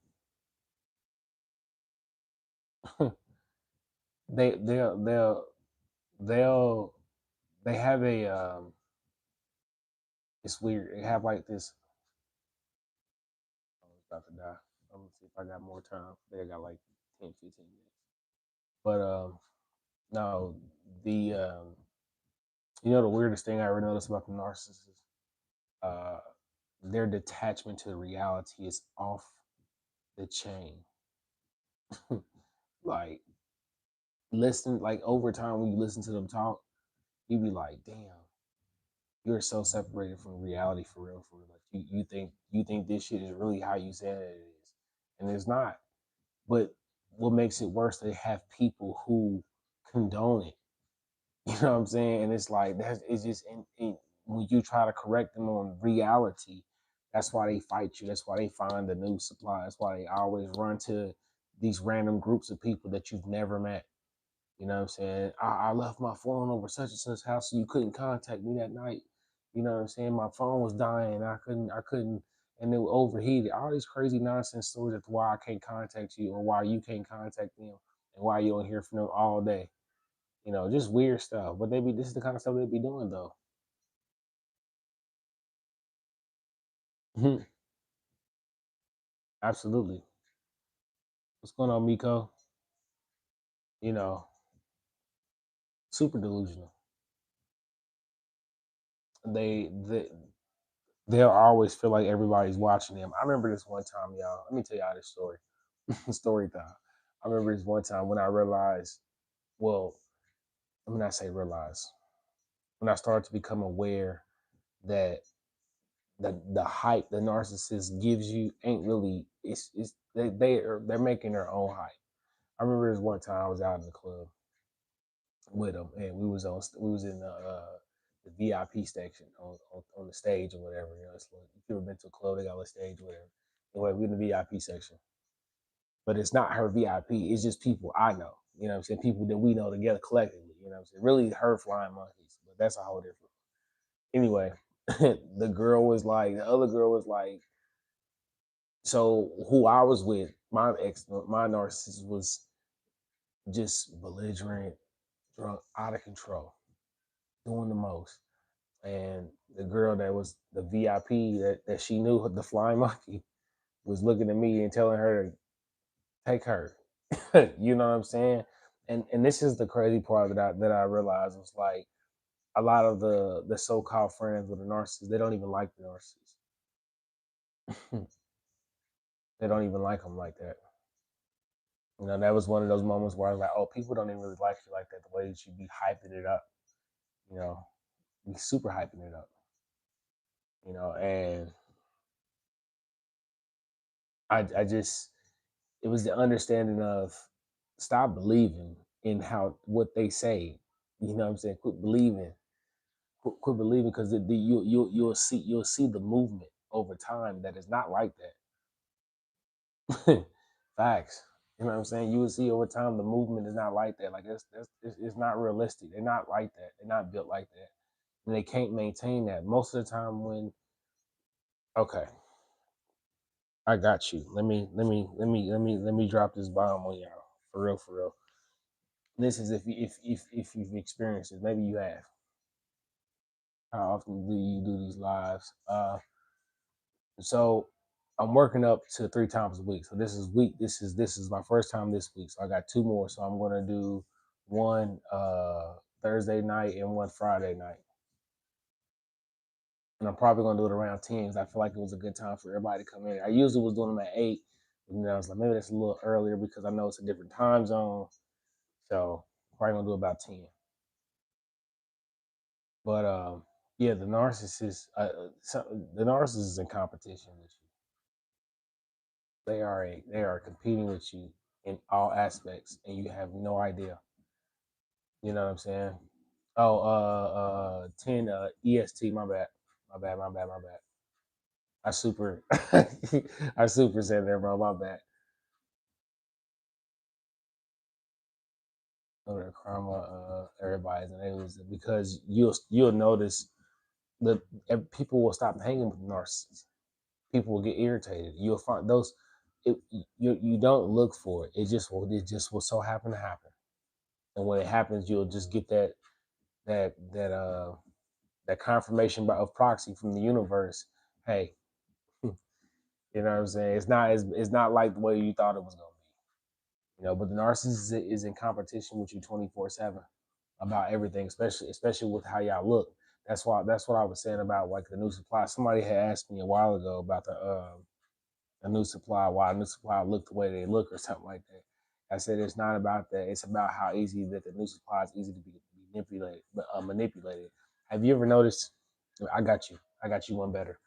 man. they they'll they'll they'll they have a It's weird. They have like this. Oh, it's about to die. I'm gonna see if I got more time. They got like 10, 15 minutes. But no, the the weirdest thing I ever noticed about the narcissists, uh, their detachment to reality is off the chain. Like listen, like over time when you listen to them talk, you be like, damn, you're so separated from reality for real, for real. Like you think this shit is really how you said it is, and it's not. But what makes it worse, they have people who condone it. You know what I'm saying? And it's like that's it's just when you try to correct them on reality, that's why they fight you. That's why they find the new supply. That's why they always run to these random groups of people that you've never met. You know what I'm saying? I left my phone over such and such house so you couldn't contact me that night. You know what I'm saying? My phone was dying. I couldn't and it was overheated. All these crazy nonsense stories as to why I can't contact you or why you can't contact them and why you don't hear from them all day. Just weird stuff. But this is the kind of stuff they be doing though. Mhm. Absolutely. What's going on, Miko? You know, super delusional. They they'll always feel like everybody's watching them. I remember this one time, y'all. Let me tell y'all this story. Story time. I remember this one time when I realized, well, let me not say realize, when I started to become aware that the hype the narcissist gives you ain't really it's they're making their own hype. I remember this one time I was out in the club with them, and we was in the VIP section on the stage or whatever. It's like if you ever been to a club, they got a stage, or whatever. Anyway, we in the VIP section, but it's not her VIP. It's just people I know. You know what I'm saying? People that we know together collectively. You know what I'm saying? Really, her flying monkeys, but that's a whole different. Anyway, the other girl was like, so who I was with, my narcissist was just belligerent, drunk, out of control, doing the most. And the girl that was the VIP that she knew, the flying monkey, was looking at me and telling her to take her. You know what I'm saying? And this is the crazy part that I realized was like a lot of the so called friends with the narcissist, they don't even like the narcissist. They don't even like them like that. That was one of those moments where I was like, oh, people don't even really like you like that. The way that you be hyping it up, you know, be super hyping it up, and I just it was the understanding of stop believing in how what they say. You know what I'm saying? Quit believing because you'll see the movement over time that is not like that. Facts. You know what I'm saying? You will see over time the movement is not like that. Like it's not realistic. They're not like that. They're not built like that, and they can't maintain that most of the time. When okay, I got you. Let me drop this bomb on y'all for real, for real. This is if you've experienced it. Maybe you have. How often do you do these lives? So I'm working up to 3 times a week. So this is week. This is my first time this week. So I got two more. So I'm gonna do one Thursday night and one Friday night. And I'm probably gonna do it around 10 because I feel like it was a good time for everybody to come in. I usually was doing them at 8. I was like, maybe that's a little earlier because I know it's a different time zone. So probably gonna do about 10. But yeah, the narcissist is in competition with you. They are competing with you in all aspects, and you have no idea. You know what I'm saying? Oh, 10 EST. My bad. My bad. My bad. My bad. I super, I super said there, bro. My bad. Over the karma, everybody's and it was because you'll notice the people will stop hanging with narcissists. People will get irritated. You'll find those. You don't look for it. It just will so happen to happen. And when it happens, you'll just get that that confirmation of proxy from the universe. Hey, you know what I'm saying? It's not like the way you thought it was gonna be. But the narcissist is in competition with you 24/7 about everything, especially with how y'all look. That's what I was saying about like the new supply. Somebody had asked me a while ago about a new supply, why a new supply look the way they look or something like that. I said it's not about that. It's about how easy that the new supply is easy to be manipulated. Have you ever noticed? I got you. I got you one better.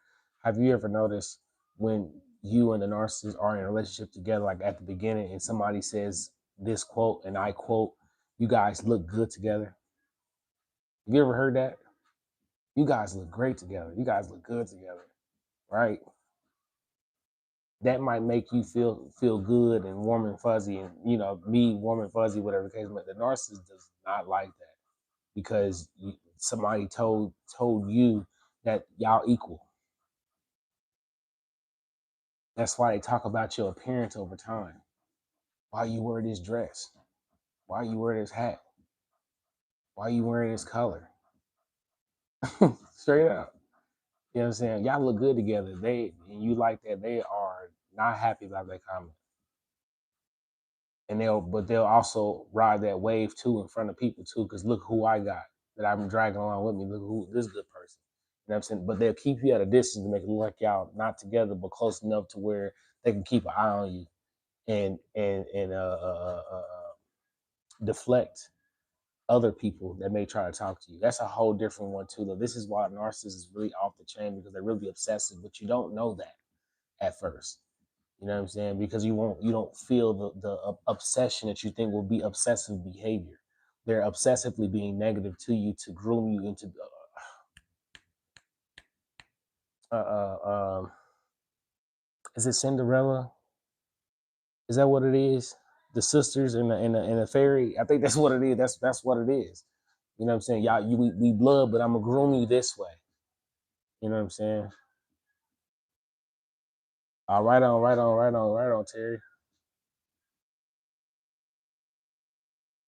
Have you ever noticed when you and the narcissist are in a relationship together, like at the beginning, and somebody says this quote, and I quote, "You guys look good together." Have you ever heard that? You guys look great together. You guys look good together, right? That might make you feel good and warm and fuzzy, and me warm and fuzzy, whatever the case. But the narcissist does not like that because somebody told you that y'all equal. That's why they talk about your appearance over time. Why you wear this dress? Why you wear this hat? Why you wearing this color? Straight up. You know what I'm saying? Y'all look good together. And you like that. They are not happy about that comment. And they'll also ride that wave too in front of people too, because look who I got that I'm dragging along with me. Look who this good person. You know what I'm saying? But they'll keep you at a distance to make it look like y'all not together, but close enough to where they can keep an eye on you and deflect other people that may try to talk to you. That's a whole different one too. Though this is why narcissists is really off the chain, because they're really obsessive, but you don't know that at first. You know what I'm saying? Because you don't feel the obsession that you think will be obsessive behavior. They're obsessively being negative to you to groom you into uh, uh, um, is it Cinderella? Is that what it is? The sisters and the fairy. I think that's what it is. That's what it is. You know what I'm saying? Y'all, we blood, but I'm gonna groom you this way. You know what I'm saying? Right on, right on, right on, right on, Terry.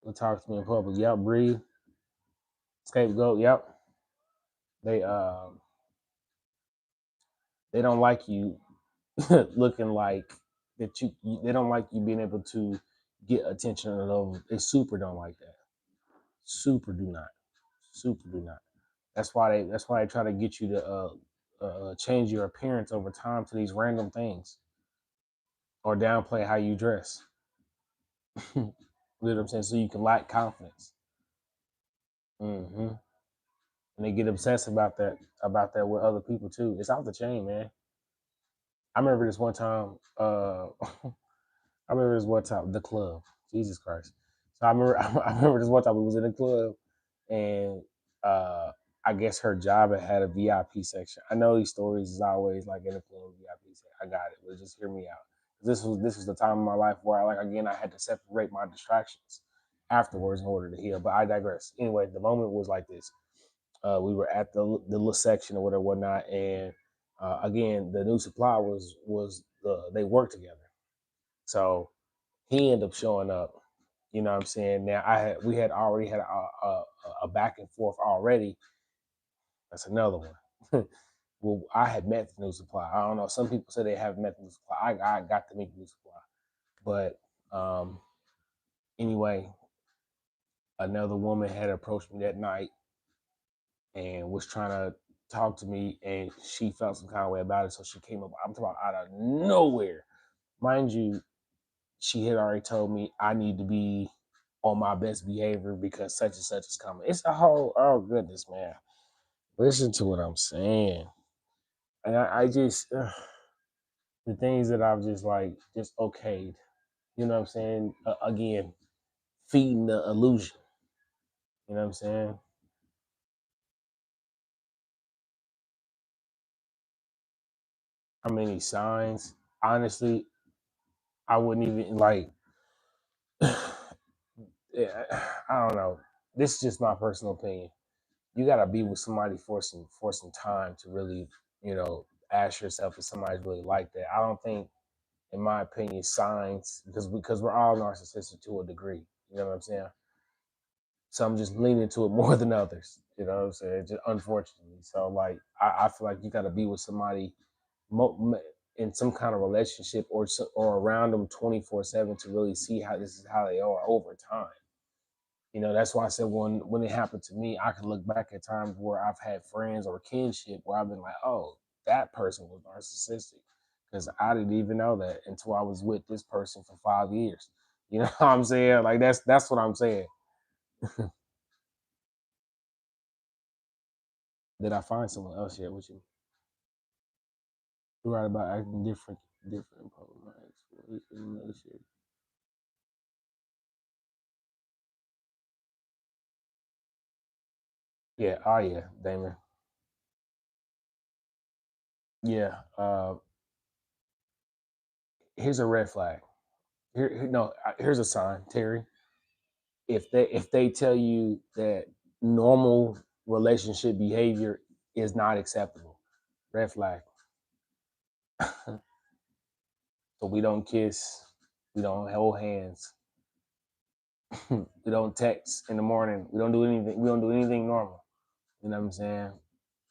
Don't talk to me in public. Yep, breathe. Scapegoat. Yep. They they don't like you looking like that they don't like you being able to get attention or love. They super don't like that. Super do not. Super do not. That's why they try to get you to change your appearance over time to these random things or downplay how you dress. You know what I'm saying? So you can lack confidence. And they get obsessed about that with other people too. It's off the chain, man. I remember this one time. I remember this one time, the club. Jesus Christ. So I remember this one time we was in the club, and uh, I guess her job had a VIP section. I know these stories is always like in the club VIP section. I got it, but just hear me out. This was the time in my life where I had to separate my distractions afterwards in order to heal. But I digress. Anyway, the moment was like this. We were at the little section or whatever, whatnot, and again, the new supply was they worked together. So he ended up showing up. You know what I'm saying? Now we had already had a back and forth already. That's another one. Well, I had met the new supply. I don't know. Some people say they haven't met the new supply. I got to meet the new supply. But anyway, another woman had approached me that night and was trying to talk to me, and she felt some kind of way about it. So she came up. I'm talking about out of nowhere. Mind you, she had already told me I need to be on my best behavior because such and such is coming. It's a whole, oh goodness, man. Listen to what I'm saying. And I just, the things that I've just like, just okayed. You know what I'm saying? Again, feeding the illusion. You know what I'm saying? How many signs? Honestly, I wouldn't even like, yeah, I don't know. This is just my personal opinion. You gotta be with somebody for some time to really, ask yourself if somebody's really like that. I don't think, in my opinion, signs because we're all narcissistic to a degree. You know what I'm saying? some just lean into it more than others. You know what I'm saying? Just unfortunately. So like I feel like you got to be with somebody in some kind of relationship or around them 24/7 to really see how this is how they are over time. You know, that's why I said when it happened to me, I can look back at times where I've had friends or kinship where I've been like, oh, that person was narcissistic. Because I didn't even know that until I was with this person for 5 years. You know what I'm saying? Like that's what I'm saying. Did I find someone else yet with you? You're right about acting different problems. Yeah, oh yeah, Damon. Yeah. Here's a red flag. No, here's a sign, Terry. If they tell you that normal relationship behavior is not acceptable, red flag. So we don't kiss, we don't hold hands, we don't text in the morning, we don't do anything normal. You know what I'm saying?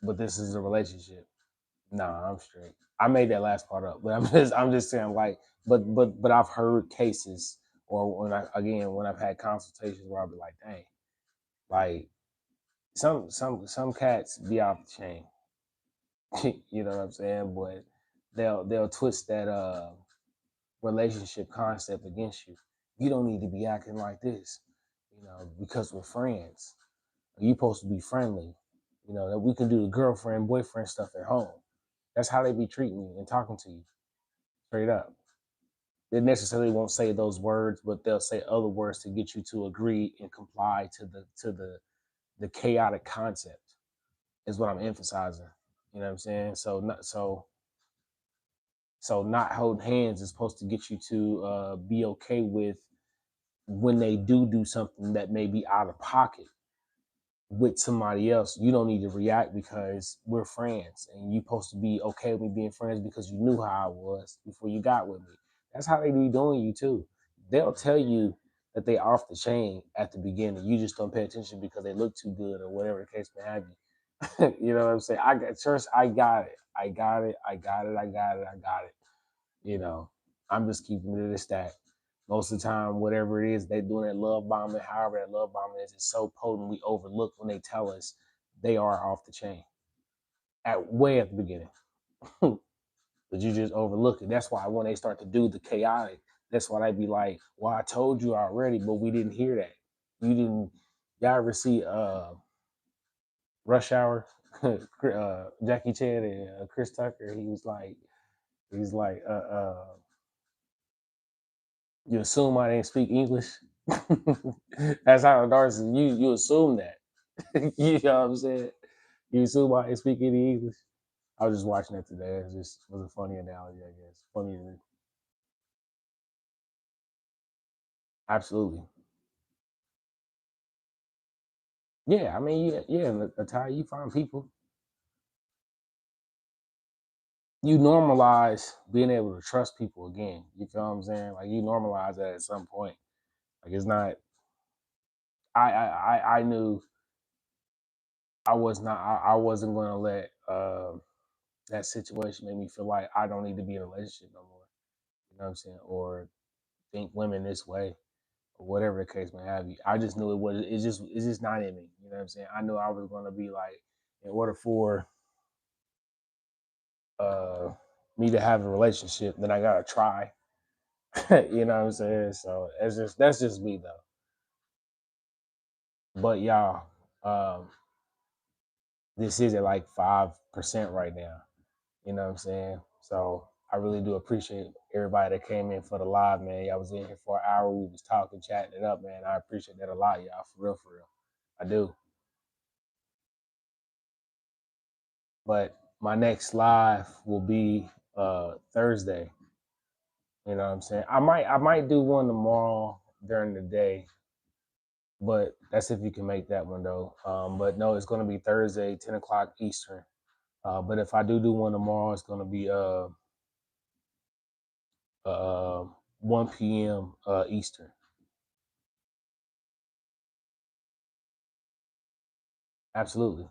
But this is a relationship. Nah, I'm straight. I made that last part up, but I'm just saying like, but I've heard cases or when I've had consultations where I'll be like, dang, like some cats be off the chain. You know what I'm saying? But they'll twist that relationship concept against you. You don't need to be acting like this, you know, because we're friends. You supposed to be friendly. You know, that we can do the girlfriend, boyfriend stuff at home. That's how they be treating you and talking to you. Straight up. They necessarily won't say those words, but they'll say other words to get you to agree and comply to the chaotic concept is what I'm emphasizing. You know what I'm saying? So not holding hands is supposed to get you to be okay with when they do something that may be out of pocket with somebody else. You don't need to react because we're friends, and you're supposed to be okay with me being friends because you knew how I was before you got with me. That's how they be doing you too. They'll tell you that they off the chain at the beginning. You just don't pay attention because they look too good or whatever the case may have you. You know what I'm saying? I got church. I got it. I got it. I got it. I got it. I got it. You know, I'm just keeping it at a stack. Most of the time, whatever it is they doing that love bombing, however that love bombing is, it's so potent we overlook when they tell us they are off the chain at way at the beginning. But you just overlook it. That's why when they start to do the chaotic, that's why they be like, "Well, I told you already, but we didn't hear that. You didn't." Y'all ever see Rush Hour? Jackie Chan and Chris Tucker. He's like, you assume I didn't speak English. That's how narcissist. You assume that. You know what I'm saying? You assume I didn't speak any English. I was just watching that today. It just was a funny analogy, I guess. Funny to me. Absolutely. Yeah, I mean, yeah. That's how you find people. You normalize being able to trust people again. You feel what I'm saying? Like you normalize that at some point. Like it's not. I knew I was not. I wasn't going to let that situation make me feel like I don't need to be in a relationship no more. You know what I'm saying? Or think women this way, or whatever the case may have you. I just knew it was. It's just not in me. You know what I'm saying? I knew I was going to be like, in order for uh me to have a relationship, then I gotta try. You know what I'm saying? So that's just me though. But y'all, this is at like 5% right now. You know what I'm saying? So I really do appreciate everybody that came in for the live, man. Y'all was in here for an hour. We was talking, chatting it up, man. I appreciate that a lot, y'all. For real, for real. I do. But my next live will be Thursday. You know what I'm saying? I might do one tomorrow during the day, but that's if you can make that one though. But no, it's gonna be Thursday, 10 o'clock Eastern. But if I do one tomorrow, it's gonna be uh 1 p.m. Eastern. Absolutely.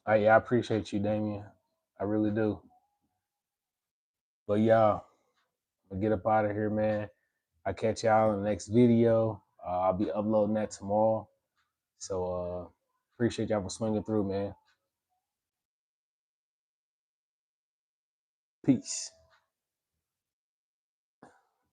Yeah, I appreciate you, Damien. I really do. But y'all, I'm gonna get up out of here, man. I'll catch y'all in the next video. I'll be uploading that tomorrow. So appreciate y'all for swinging through, man. Peace.